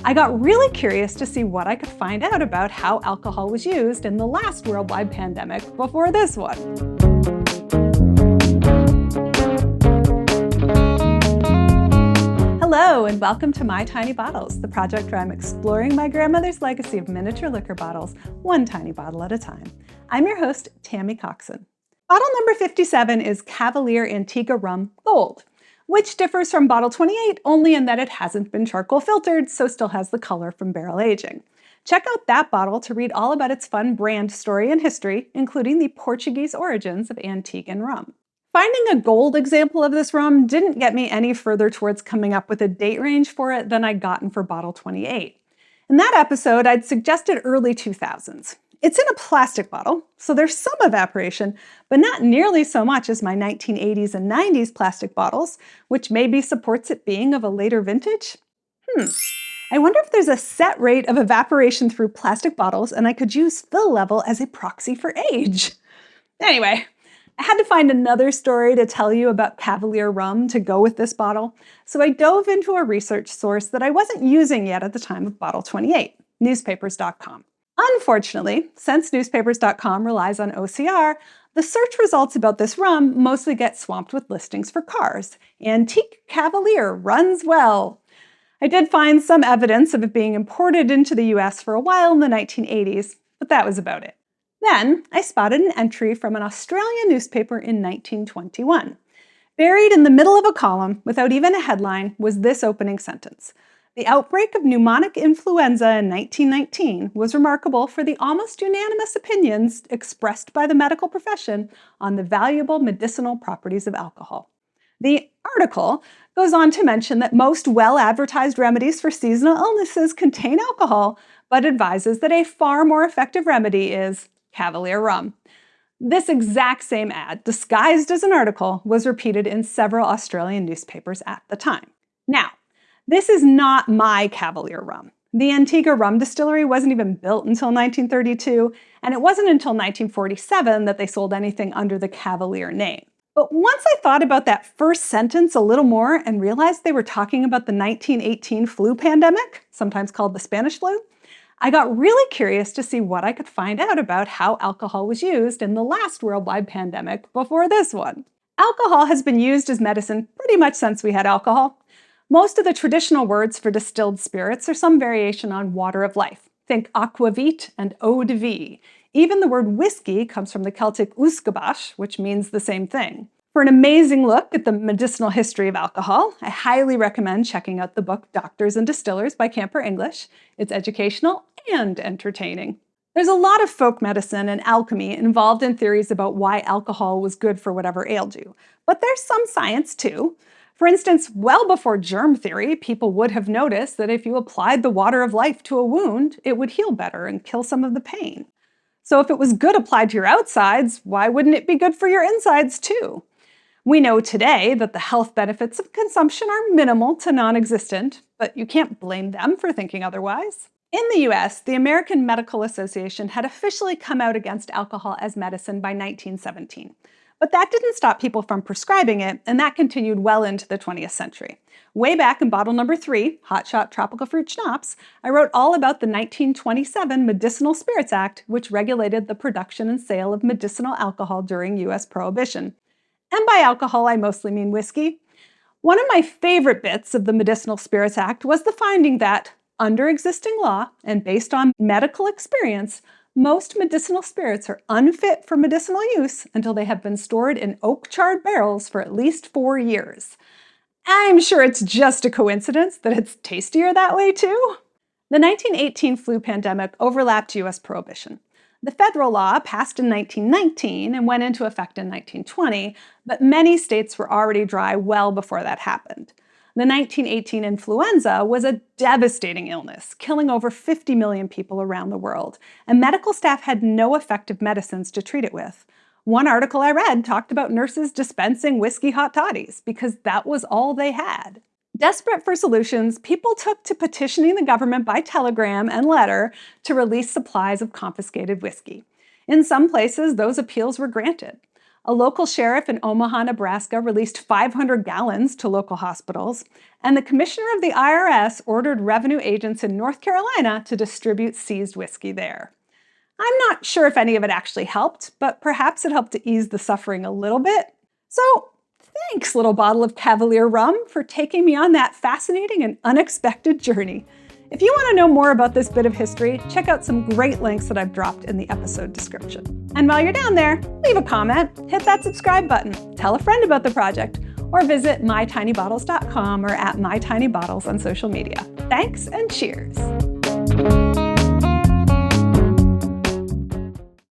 I got really curious to see what I could find out about how alcohol was used in the last worldwide pandemic before this one. Hello, and welcome to My Tiny Bottles, the project where I'm exploring my grandmother's legacy of miniature liquor bottles, one tiny bottle at a time. I'm your host, Tammy Coxon. Bottle number 57 is Cavalier Antigua Rum Gold, which differs from bottle 28 only in that it hasn't been charcoal filtered, so still has the color from barrel aging. Check out that bottle to read all about its fun brand story and history, including the Portuguese origins of Antiguan rum. Finding a gold example of this rum didn't get me any further towards coming up with a date range for it than I'd gotten for bottle 28. In that episode, I'd suggested early 2000s. It's in a plastic bottle, so there's some evaporation, but not nearly so much as my 1980s and 90s plastic bottles, which maybe supports it being of a later vintage. I wonder if there's a set rate of evaporation through plastic bottles and I could use fill level as a proxy for age. Anyway, I had to find another story to tell you about Cavalier rum to go with this bottle, so I dove into a research source that I wasn't using yet at the time of bottle 28, newspapers.com. Unfortunately, since newspapers.com relies on OCR, the search results about this rum mostly get swamped with listings for cars. Antique Cavalier runs well. I did find some evidence of it being imported into the US for a while in the 1980s, but that was about it. Then I spotted an entry from an Australian newspaper in 1921. Buried in the middle of a column, without even a headline, was this opening sentence. The outbreak of pneumonic influenza in 1919 was remarkable for the almost unanimous opinions expressed by the medical profession on the valuable medicinal properties of alcohol. The article goes on to mention that most well-advertised remedies for seasonal illnesses contain alcohol, but advises that a far more effective remedy is Cavalier rum. This exact same ad, disguised as an article, was repeated in several Australian newspapers at the time. Now, this is not my Cavalier rum. The Antigua rum distillery wasn't even built until 1932, and it wasn't until 1947 that they sold anything under the Cavalier name. But once I thought about that first sentence a little more and realized they were talking about the 1918 flu pandemic, sometimes called the Spanish flu, I got really curious to see what I could find out about how alcohol was used in the last worldwide pandemic before this one. Alcohol has been used as medicine pretty much since we had alcohol. Most of the traditional words for distilled spirits are some variation on water of life. Think aquavit and eau de vie. Even the word whiskey comes from the Celtic uscabash, which means the same thing. For an amazing look at the medicinal history of alcohol, I highly recommend checking out the book Doctors and Distillers by Camper English. It's educational and entertaining. There's a lot of folk medicine and alchemy involved in theories about why alcohol was good for whatever ailed you. But there's some science too. For instance, well before germ theory, people would have noticed that if you applied the water of life to a wound, it would heal better and kill some of the pain. So if it was good applied to your outsides, why wouldn't it be good for your insides too? We know today that the health benefits of consumption are minimal to non-existent, but you can't blame them for thinking otherwise. In the US, the American Medical Association had officially come out against alcohol as medicine by 1917. But that didn't stop people from prescribing it, and that continued well into the 20th century. Way back in bottle number 3, Hot Shot Tropical Fruit Schnapps, I wrote all about the 1927 Medicinal Spirits Act, which regulated the production and sale of medicinal alcohol during US Prohibition. And by alcohol, I mostly mean whiskey. One of my favorite bits of the Medicinal Spirits Act was the finding that, under existing law and based on medical experience, most medicinal spirits are unfit for medicinal use until they have been stored in oak-charred barrels for at least 4 years. I'm sure it's just a coincidence that it's tastier that way too. The 1918 flu pandemic overlapped US Prohibition. The federal law passed in 1919 and went into effect in 1920, but many states were already dry well before that happened. The 1918 influenza was a devastating illness, killing over 50 million people around the world, and medical staff had no effective medicines to treat it with. One article I read talked about nurses dispensing whiskey hot toddies because that was all they had. Desperate for solutions, people took to petitioning the government by telegram and letter to release supplies of confiscated whiskey. In some places, those appeals were granted. A local sheriff in Omaha, Nebraska released 500 gallons to local hospitals, and the commissioner of the IRS ordered revenue agents in North Carolina to distribute seized whiskey there. I'm not sure if any of it actually helped, but perhaps it helped to ease the suffering a little bit. So thanks, little bottle of Cavalier rum, for taking me on that fascinating and unexpected journey. If you want to know more about this bit of history, check out some great links that I've dropped in the episode description. And while you're down there, leave a comment, hit that subscribe button, tell a friend about the project, or visit mytinybottles.com or @mytinybottles on social media. Thanks and cheers!